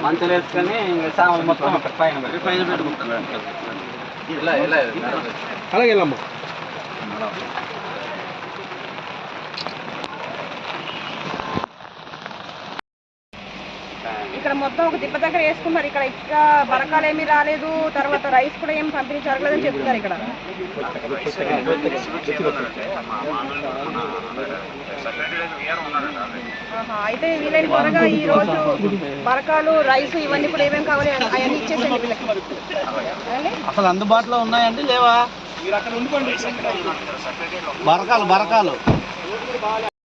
మంచులు వేసుకొని సామాన్లు మొత్తం అక్కడ పైన పెట్టుకుంటారు. అలాగే వెళ్ళమ్మా. ఇక్కడ మొత్తం ఒక దిబ్బ దగ్గర వేసుకున్నారు. ఇక్కడ ఇంకా బరకాలు ఏమీ రాలేదు, తర్వాత రైస్ కూడా ఏం పంపిణీ జరగలేదని చెప్తున్నారు ఇక్కడ. అయితే వీళ్ళని త్వరగా ఈ రోజు బరకాలు రైస్ ఇవన్నీ కూడా ఏమేమి కావాలి అవన్నీ ఇచ్చేసేయండి వీళ్ళకి. అసలు అందుబాటులో ఉన్నాయండి లేవా? బరకాలు